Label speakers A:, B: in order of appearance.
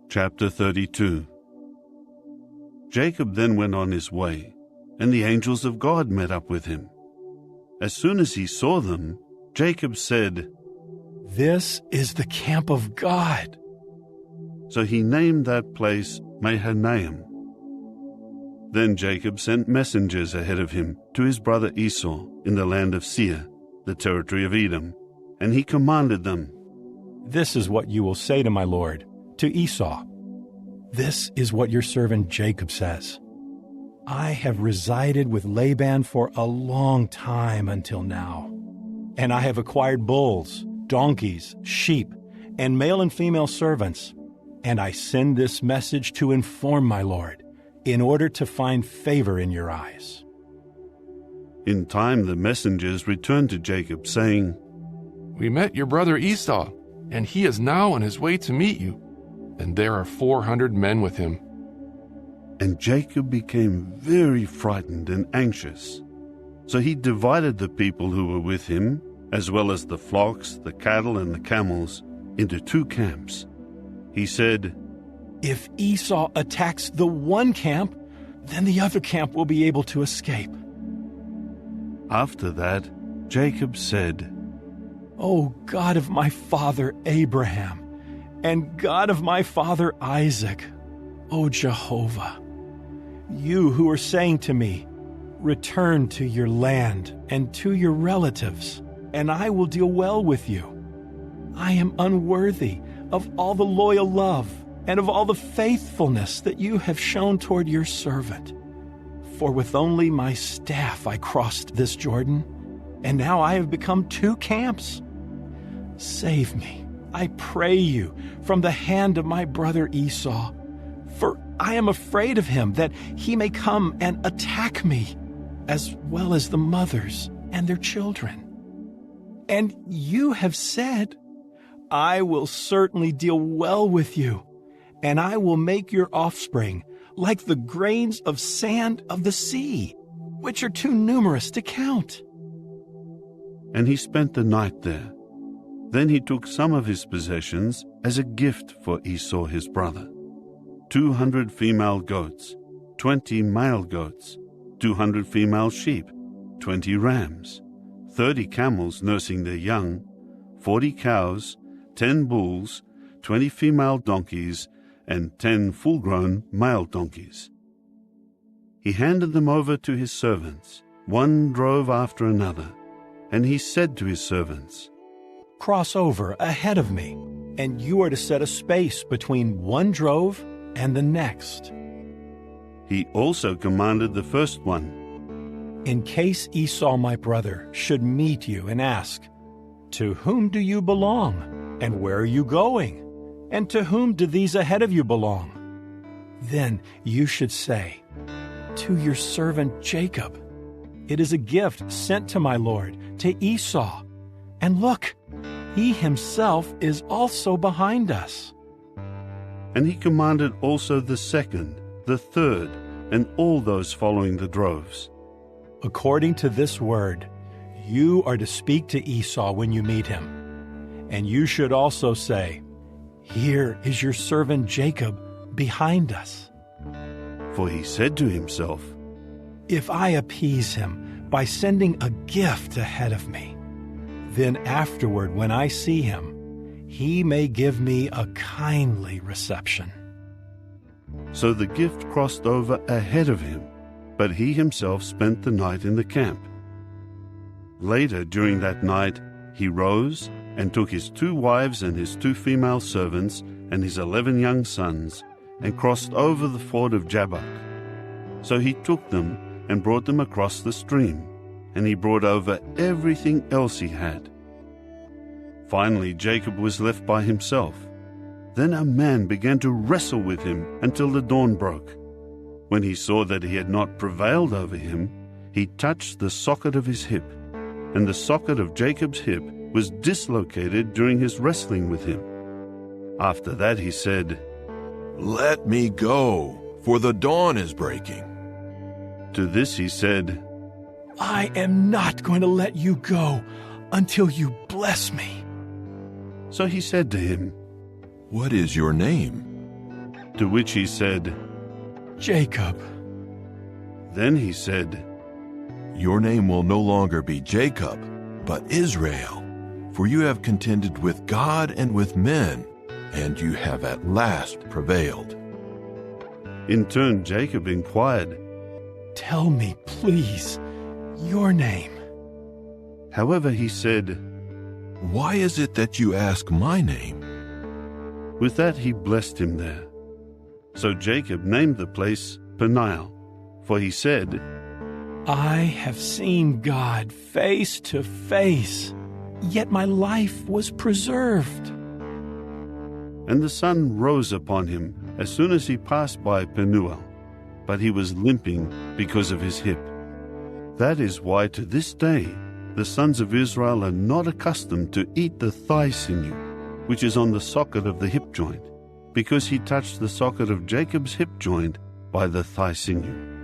A: Chapter 32. Jacob then went on his way, and the angels of God met up with him. As soon as he saw them, Jacob said,
B: "This is the camp of God."
A: So he named that place Mahanaim. Then Jacob sent messengers ahead of him to his brother Esau in the land of Seir, the territory of Edom, and he commanded them,
B: "This is what you will say to my lord, to Esau. This is what your servant Jacob says. I have resided with Laban for a long time until now, and I have acquired bulls, donkeys, sheep, and male and female servants, and I send this message to inform my lord, in order to find favor in your eyes."
A: In time the messengers returned to Jacob, saying,
C: "We met your brother Esau, and he is now on his way to meet you, and there are 400 men with him."
A: And Jacob became very frightened and anxious. So he divided the people who were with him, as well as the flocks, the cattle, and the camels, into 2 camps. He said,
B: "If Esau attacks the one camp, then the other camp will be able to escape."
A: After that, Jacob said,
B: "O God of my father Abraham, and God of my father Isaac, O Jehovah, you who are saying to me, 'Return to your land and to your relatives, and I will deal well with you.' I am unworthy of all the loyal love and of all the faithfulness that you have shown toward your servant. For with only my staff I crossed this Jordan, and now I have become 2 camps. Save me, I pray you, from the hand of my brother Esau, for I am afraid of him, that he may come and attack me, as well as the mothers and their children. And you have said, 'I will certainly deal well with you, and I will make your offspring like the grains of sand of the sea, which are too numerous to count.'"
A: And he spent the night there. Then he took some of his possessions as a gift for Esau his brother: 200 female goats, 20 male goats, 200 female sheep, 20 rams, 30 camels nursing their young, 40 cows, 10 bulls, 20 female donkeys, and 10 full-grown male donkeys. He handed them over to his servants, one drove after another, and he said to his servants,
B: "Cross over ahead of me, and you are to set a space between one drove and the next."
A: He also commanded the first one,
B: "In case Esau my brother should meet you and ask, 'To whom do you belong, and where are you going? And to whom do these ahead of you belong?' Then you should say, 'To your servant Jacob. It is a gift sent to my lord, to Esau. And look, he himself is also behind us.'"
A: And he commanded also the second, the third, and all those following the droves.
B: "According to this word, you are to speak to Esau when you meet him. And you should also say, 'Here is your servant Jacob behind us.'"
A: For he said to himself,
B: "If I appease him by sending a gift ahead of me, then afterward when I see him, he may give me a kindly reception."
A: So the gift crossed over ahead of him, but he himself spent the night in the camp. Later during that night he rose and took his 2 wives and his 2 female servants and his 11 young sons, and crossed over the ford of Jabbok. So he took them and brought them across the stream, and he brought over everything else he had. Finally Jacob was left by himself. Then a man began to wrestle with him until the dawn broke. When he saw that he had not prevailed over him, he touched the socket of his hip, and the socket of Jacob's hip was dislocated during his wrestling with him. After that he said,
D: "Let me go, for the dawn is breaking."
A: To this he said,
B: "I am not going to let you go until you bless me."
A: So he said to him,
D: "What is your name?"
A: To which he said,
B: Jacob.
A: Then he said,
D: Your name will no longer be Jacob, but Israel, for you have contended with God and with men, and you have at last prevailed.
A: In turn, Jacob inquired,
B: Tell me, please, your name.
A: However, he said,
D: Why is it that you ask my name?
A: With that he blessed him there. So Jacob named the place Peniel, for he said,
B: I have seen God face to face, yet my life was preserved.
A: And the sun rose upon him as soon as he passed by Penuel, but he was limping because of his hip. That is why to this day the sons of Israel are not accustomed to eat the thigh sinew, which is on the socket of the hip joint, because he touched the socket of Jacob's hip joint by the thigh sinew.